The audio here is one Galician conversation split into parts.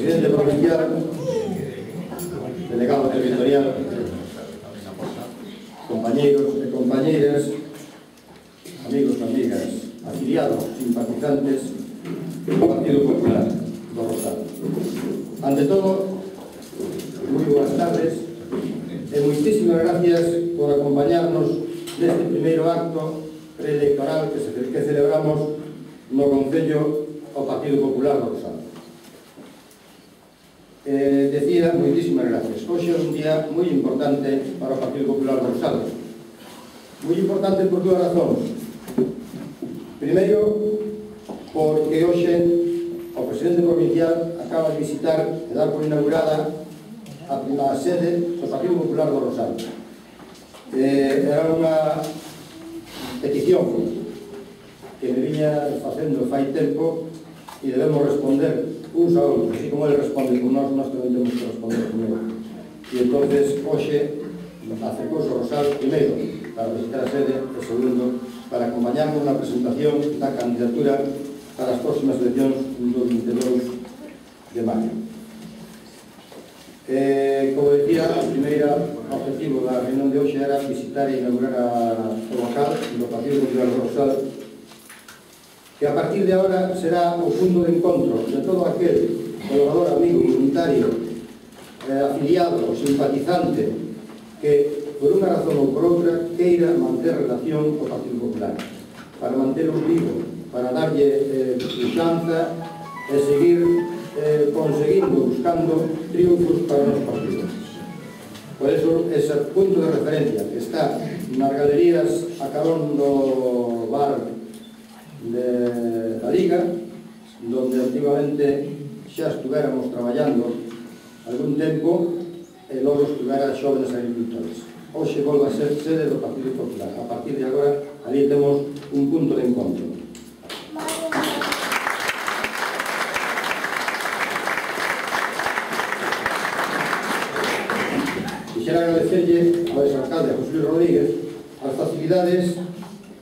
presidente provincial, delegado territorial, compañeros e compañeiras, amigos e amigas, afiliados, simpatizantes do Partido Popular do Rosal. Ante todo, moi boas tardes e moitísimas gracias por acompañarnos neste primeiro acto preelectoral que celebramos no Concello ao Partido Popular do Rosal. Decía, moitísimas gracias. Hoxe é un día moi importante para o Partido Popular do Rosal. Moi importante por dúas razóns. Primeiro, porque hoxe o presidente provincial acaba de visitar e dar por inaugurada a sede do Partido Popular do Rosal. Era unha petición que me viña facendo fai tempo e debemos responder uns a outros, así como ele responde con nós tamén temos que responder con ele. E entonces, hoxe, acercouse o Rosal, primeiro, para visitar a sede, e segundo, para acompañarnos na presentación da candidatura para as próximas eleccións do 22 de maio. Como decía, o primeiro objetivo da reunión de hoxe era visitar e inaugurar o local do Partido Popular do Rosal, que a partir de agora será o punto de encontro de todo aquel colaborador, amigo, voluntario, afiliado, simpatizante, que por unha razón ou por outra queira manter relación co Partido Popular, para mantelo vivo, para darlle puxanza e seguir conseguindo, buscando triunfos para o noso partido. Por eso, ese punto de referencia que está nas galerías a carón do bar de la Liga, donde activamente xa estuvéramos traballando algún tempo e logo estuvera Xóvenes Agricultores. Hoxe volve a ser sede do Partido Popular. A partir de agora, ali temos un punto de encontro. Quixera agradecerlle ao exalcalde José Luis Rodríguez as facilidades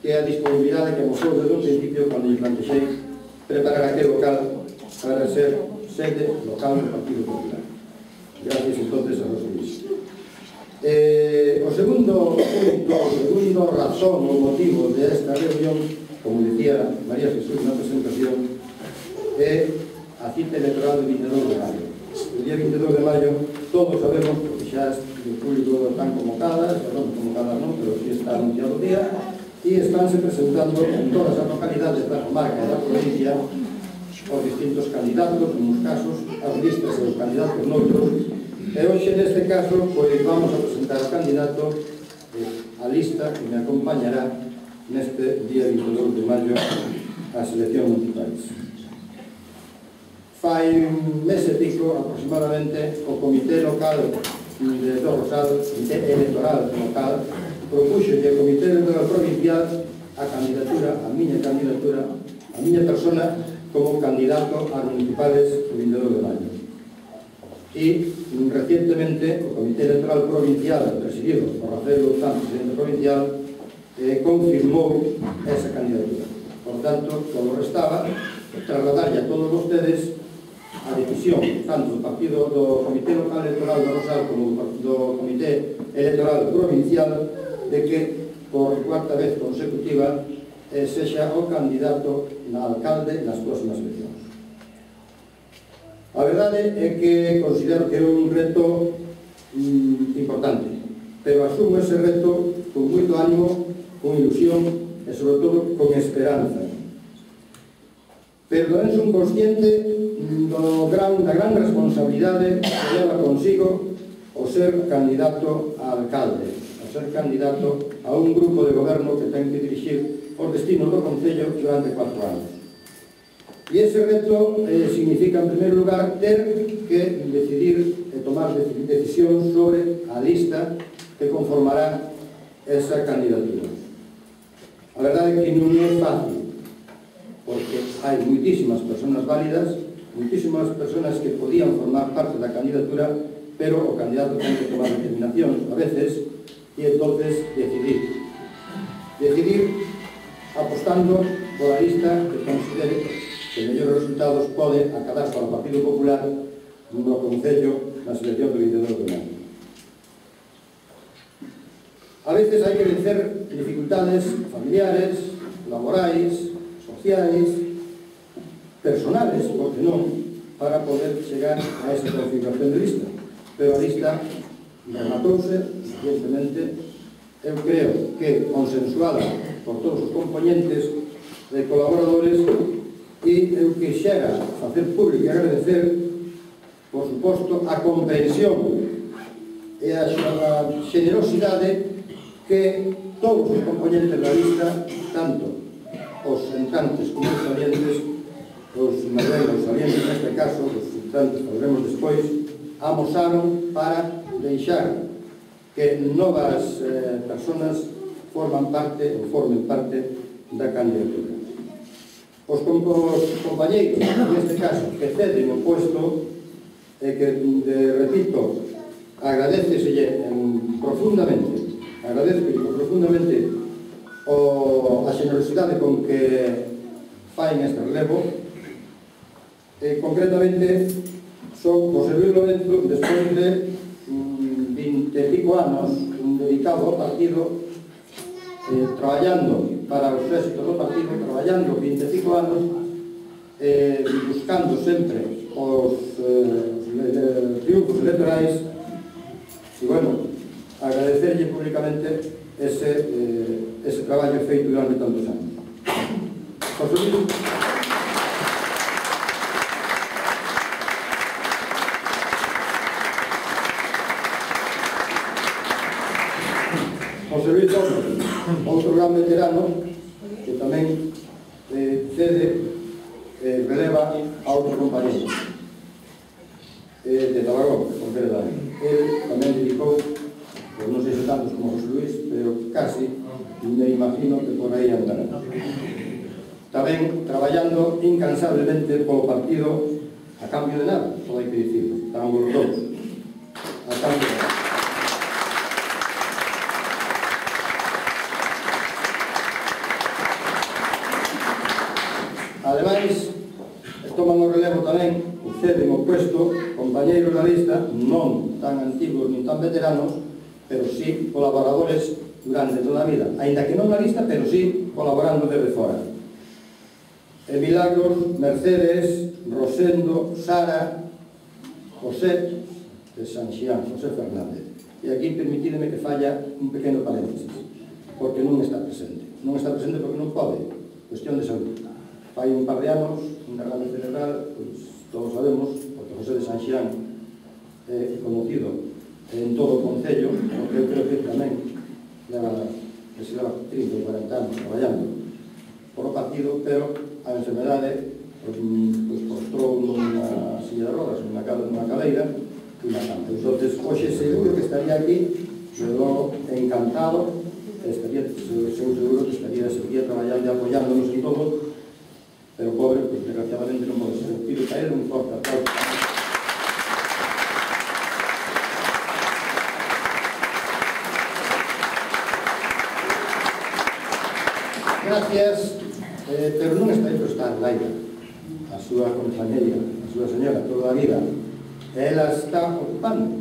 que a disponibilidade que mostrou desde un principio cando lle plantexei preparar aquel local para ser sede local do Partido Popular. Gracias entonces a José Luis. O segundo punto, o segundo razón ou motivo de esta reunión, como decía María Jesús na presentación, é a cita electoral do 22 de maio. O día 22 de maio todos sabemos, porque xa o público están convocadas, non, pero sí está anunciado o día, e estánse presentando en todas as localidades da comarca e da provincia os distintos candidatos, en uns casos, as listas e os candidatos noutros, e hoxe neste caso pois vamos a presentar o candidato a lista que me acompañará neste día 22 de maio ás eleccións municipais. Fai un mes e pico aproximadamente o Comité Local de Rosal, Comité Electoral Local, propuxo ao Comité Electoral Provincial a candidatura, a miña persona como candidato ás municipales do 22 de maio. E recientemente o Comité Electoral Provincial, presidido por Rafael Louzán, presidente provincial, confirmou esa candidatura. Por tanto, todo restaba trasladarlle a todos vostedes a decisión tanto do partido do Comité Local Electoral do Rosal como do Comité Electoral Provincial de que por cuarta vez consecutiva sexa o candidato na alcalde nas próximas eleccións. A verdade é que considero que é un reto importante, pero asumo ese reto con moito ánimo, con ilusión e sobre todo con esperanza. Pero tamén son consciente da gran responsabilidade que leva consigo o ser candidato a alcalde, a ser candidato a un grupo de goberno que ten que dirixir os destinos do Concello durante 4 anos. E ese reto significa, en primeiro lugar, ter que decidir e tomar decisión sobre a lista que conformará esa candidatura. A verdade é que non é fácil, porque hai moitísimas persoas válidas, moitísimas persoas que podían formar parte da candidatura, pero o candidato ten que tomar determinacións a veces e entonces decidir apostando por a lista que considere que mellores resultados pode acadar para o Partido Popular no Concello nas eleccións do 22 de maio. A veces hai que vencer dificultades familiares, laborais, sociais, personales, porque non, para poder chegar a esa configuración de lista. Pero a lista rematouse suficientemente, eu creo que consensuada por todos os componentes de colaboradores, e eu quixera facer público e agradecer, por suposto, a comprensión e a generosidade que todos os componentes da lista, tanto os entrantes como os salientes, os madeiros salientes neste caso, os entrantes que veremos despois, amosaron para deixar que novas personas formen parte da candidatura. Os compañeiros, neste caso, que ceden o puesto, e que, repito, agradeceselle profundamente a generosidade con que faen este relevo. Concretamente son José Luis Lorenzo, despois de 20 e pico anos dedicado ao partido, traballando para os éxitos do partido, traballando 20 e pico anos, buscando sempre os triunfos electorais, e, bueno, agradecerlle públicamente ese traballo feito durante tantos anos. José Luis. José Luis Torres, outro gran veterano que tamén releva a outro compañero de Tabagón, concretamente. Ele tamén dedicou, pues non sei se tantos como José Luis, pero casi me imagino que por aí andará. Tamén traballando incansablemente polo partido a cambio de nada, todo hai que dicirlo, estaban todos a cambio de nada. Ademais, toman o relevo tamén, ceden o puesto, compañeiros da lista, non tan antigos nin tan veteranos, pero sí colaboradores durante toda a vida, aínda que non na lista, pero sí colaborando desde fora. Milagros, Mercedes, Rosendo, Sara, José de Sanxián, José Fernández. E aquí permitideme que falla un pequeno paréntesis, porque non está presente. Non está presente porque non pode, cuestión de salud. Fai un par de anos, un derrame cerebral, pois todos sabemos, porque José de Sanxián é conocido en todo o Concello, porque eu creo que tamén que se leva 30 ou 40 anos traballando por o partido, pero a enfermedade postrou nunha silla de rodas, nunha cadeira, e matante. Entón, hoxe seguro que estaría aquí, pero encantado, seguro que estaría traballando e apoyándonos en todo, pero pobre, pues desgraciadamente non pode ser. Pido caer un forte aplauso. Gracias, pero non está aí por estar Laira, a súa compañera, a súa señora, toda a vida. Ela está ocupando,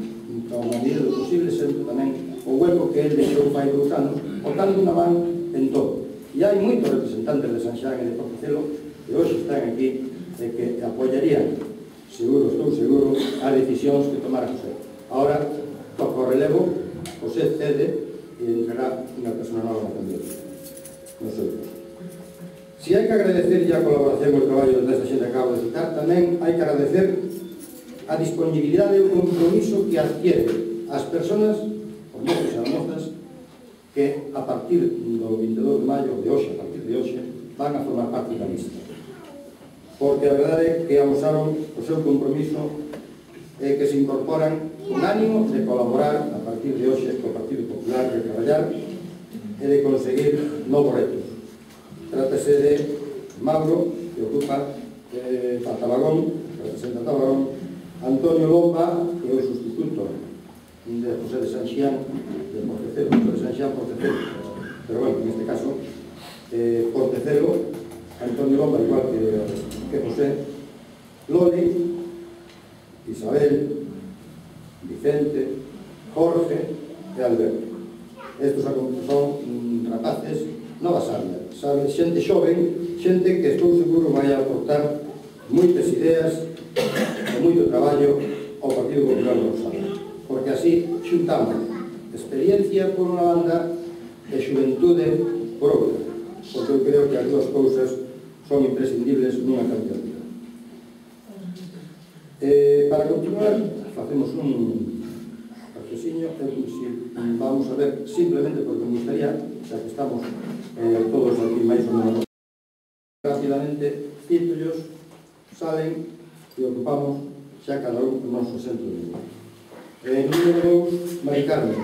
a medida do posible, sempre tamén o hueco que ele deixou fai 2 anos, botando unha man en todo. E hai moitos representantes de Sanxián e de Portocelo que hoxe están aquí e que apoyarían, estou seguro, as decisións que tomara José. Ahora, toca o relevo, José cede e entrará unha persona nova na candidatura. Nosotros. Si hai que agradecer a colaboración e o traballo desta xente que acabo de citar, tamén hai que agradecer a disponibilidade e o compromiso que adquiere as persoas, os mozos e as mozas, que a partir do 22 de maio, de hoxe, a partir de hoxe, van a formar parte da lista. Porque a verdade é que amosaron o seu compromiso e que se incorporan con ánimo de colaborar a partir de hoxe co Partido Popular, de traballar e de conseguir novos retos. Trátase de Mauro, que ocupa Tabagón, representa Tabagón, Antonio Lomba, que é o sustituto de José de Sanxián, de Portocelo, José de Sanxián, Portocelo. Pero bueno, en este caso, Portocelo, Antonio Lomba, igual que José, Loli, Isabel, Vicente, Jorge e Alberto. Estos son rapaces nova sabia, xente xoven, xente que estou seguro vai aportar moitas ideas e moito traballo ao Partido Popular do Rosario, porque así xuntamos experiencia por unha banda e xuventude por outra, porque eu creo que as dúas cousas son imprescindibles nunha candidatura. Para continuar, facemos un accesiño, vamos a ver simplemente porque me gustaría, xa que estamos todos aquí máis ou menos rápidamente, títulos salen e ocupamos xa cada un o noso centro de vida. Número 2, Mari Carmen.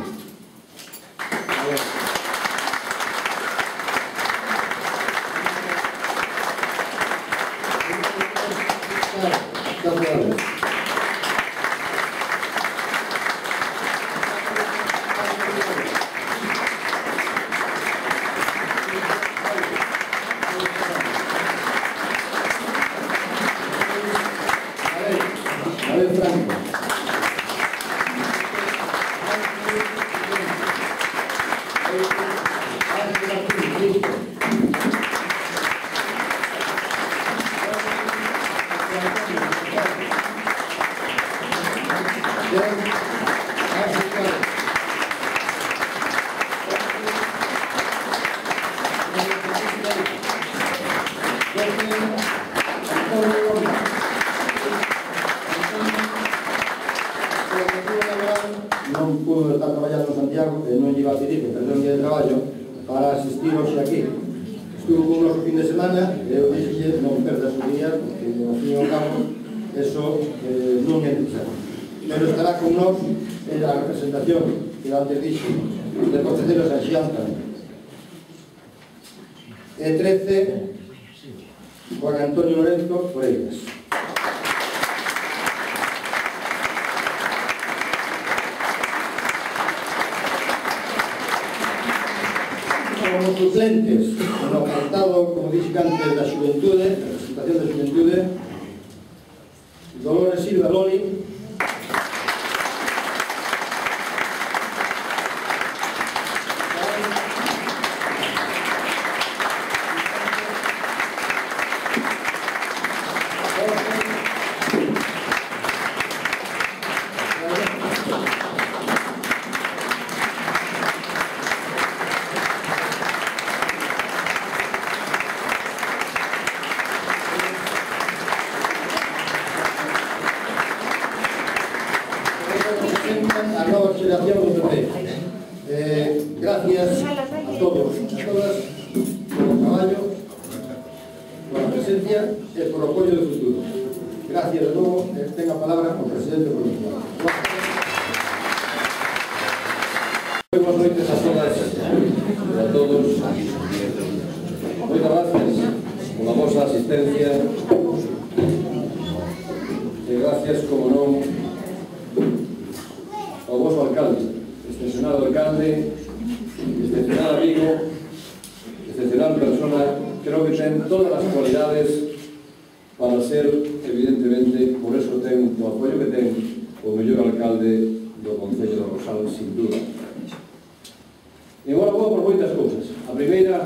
Non pudo estar traballando en Santiago e non lle iba a pedir que perdón de traballo para asistir hoxe aquí. Estuvo con nos o fin de semana e eu dixelle non perdas o día porque ao fin e ao cabo eso non é necesario. Pero estará con nos en a representación que antes dixo de Concelleros a Xianta. E 13 Juan Antonio Lorenzo Foreiras. Como suplentes no apartado, como dixo antes, da xuventude, da representación da xuventude, Dolores Silva Loli, a nova xeración do PP. Gracias a todos e a todas polo traballo, pola presencia e por o apoio do futuro. Gracias de novo e ten a palabra o presidente provincial. Boas noites a todas e a todos. Moitas gracias pola vosa asistencia e gracias, como non, ao vosso alcalde, excepcional alcalde, excepcional amigo, excepcional persona. Creo que ten todas as cualidades para ser, evidentemente, por eso ten o apoio que ten o mellor alcalde do Concello do Rosal, sin duda. E agora vou por moitas cousas. A primeira,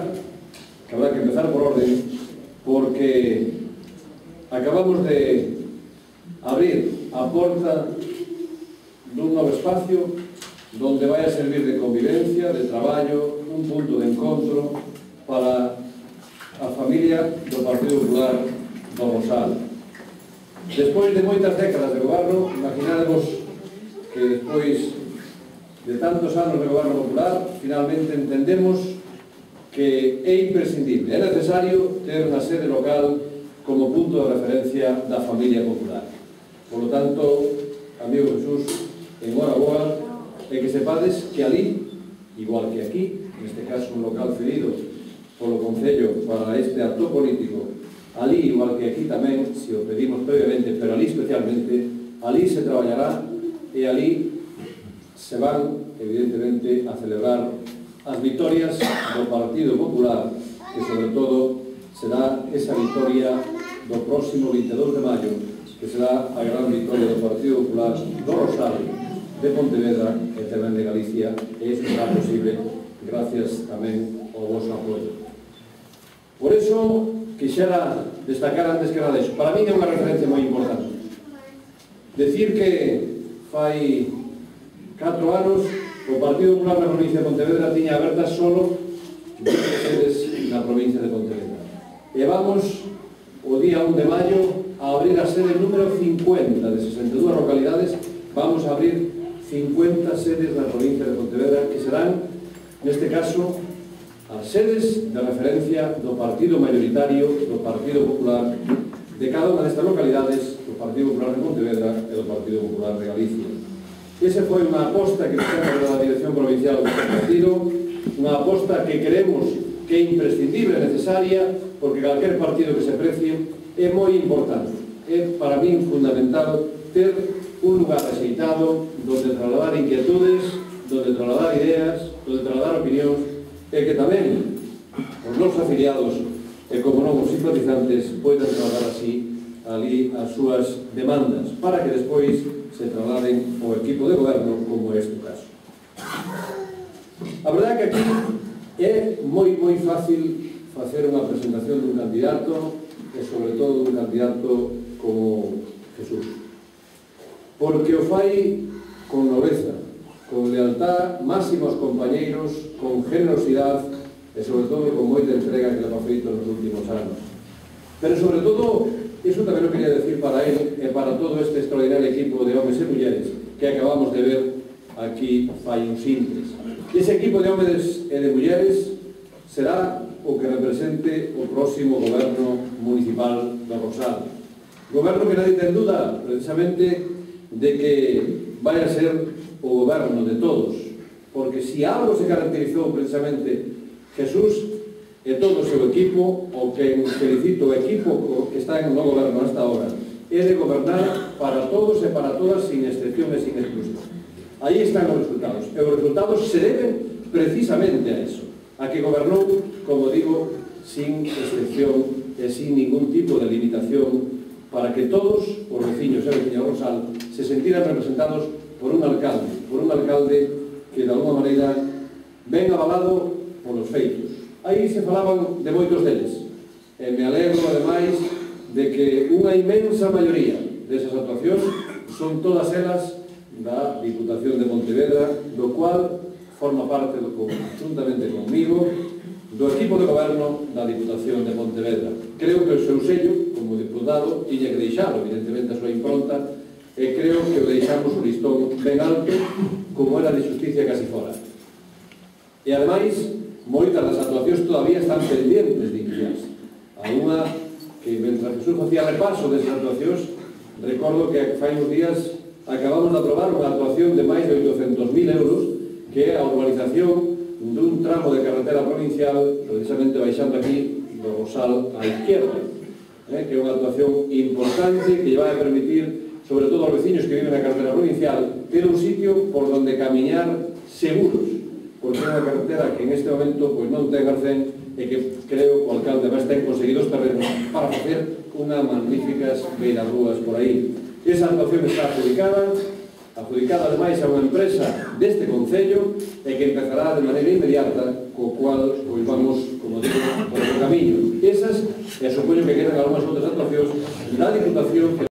que habrá que empezar por orden, porque acabamos de abrir a porta dun novo espacio donde vai a servir de convivencia, de traballo, un punto de encontro para a familia do Partido Popular do Rosal. Despois de moitas décadas de goberno, imagináramos que despois de tantos anos de goberno popular, finalmente entendemos que é imprescindible, é necesario ter unha sede local como punto de referencia da familia popular. Por lo tanto, amigo Jesús, enhoraboa, e que sepades que ali, igual que aquí, neste caso un local cedido polo Concello para este acto político, ali, igual que aquí tamén, se o pedimos previamente, pero ali especialmente, ali se traballará e ali se van, evidentemente, a celebrar as vitorias do Partido Popular, que sobre todo será esa vitoria do próximo 22 de maio, que será a gran victoria do Partido Popular do Rosario, de Pontevedra e tamén de Galicia, e iso será posible gracias tamén ao vosso apoio. Por iso, quixera destacar antes que nada iso. Para mí é unha referencia moi importante. Decir que fai 4 anos o Partido Popular na provincia de Pontevedra tiña abertas solo 20 sedes na provincia de Pontevedra. E vamos, o día 1 de maio, a abrir a sede número 50 de 62 localidades. Vamos a abrir 50 sedes na provincia de Pontevedra, que serán, neste caso, as sedes de referencia do partido mayoritario, do Partido Popular, de cada unha destas localidades, do Partido Popular de Pontevedra e do Partido Popular de Galicia. Esa foi unha aposta que fixemos da Dirección Provincial do partido, unha aposta que creemos que é imprescindible e necesaria, porque calquer partido que se precie é moi importante. É, para min, fundamental ter un lugar axeitado donde trasladar inquietudes, donde trasladar ideas, donde trasladar opinións, e que tamén os nosos afiliados e, como non, os simpatizantes poidan trasladar así ali as súas demandas para que despois se trasladen ao equipo de goberno, como é este caso. A verdade é que aquí é moi fácil facer unha presentación dun candidato e, sobre todo, dun candidato como Jesús, porque o fai con nobreza, con lealtad máxima aos compañeiros, con generosidade e, sobre todo, con moita entrega que le ha feito nos últimos anos. Pero, sobre todo, iso tamén o quería decir para él e para todo este extraordinario equipo de homes e mulleres que acabamos de ver aquí fai uns intres. Ese equipo de homes e de mulleres será o que represente o próximo goberno municipal do Rosal. Goberno que nadie ten duda, precisamente, de que vai a ser o goberno de todos, porque si algo se caracterizou precisamente Jesús e todo o seu equipo, o que felicito o equipo que está no goberno hasta ahora, é de gobernar para todos e para todas, sin excepción e sin exclusión. Aí están os resultados, e os resultados se deben precisamente a eso, a que gobernou, como digo, sin excepción e sin ningún tipo de limitación, para que todos os veciños e veciñas do Rosal se sentiran representados por un alcalde que, de alguma maneira, ven avalado polos feitos. Aí se falaban de moitos deles, e me alegro, ademais, de que unha inmensa maioría desas actuacións son todas elas da Diputación de Pontevedra, do cual forma parte, juntamente comigo, do equipo de goberno da Diputación de Pontevedra. Creo que o seu sello, como diputado, tiña que deixalo, evidentemente, a súa impronta, e creo que o deixamos o listón ben alto, como era de xusticia casi fora. E, ademais, moitas das actuacións todavía están pendientes de iniciarse. A unha que, mentre Jesús facía repaso desas actuacións, recordo que fai uns días acabamos de aprobar unha actuación de máis de 800.000 euros, que é a urbanización dun tramo de carretera provincial, precisamente baixando aquí do Rosal á izquierda, que é unha actuación importante que vai a permitir, sobre todo aos veciños que viven na carretera provincial, ter un sitio por donde camiñar seguros, porque é unha carretera que en este momento non ten arcén e que creo que o alcalde vai ter conseguido os terrenos para facer unhas magníficas beirarrúas por aí. Esa actuación está adjudicada ademais a unha empresa deste concello e que empezará de maneira inmediata, co cual vamos, como digo, por o camiño. Esas, e supoño que quedan algunhas outras actuacións da Diputación.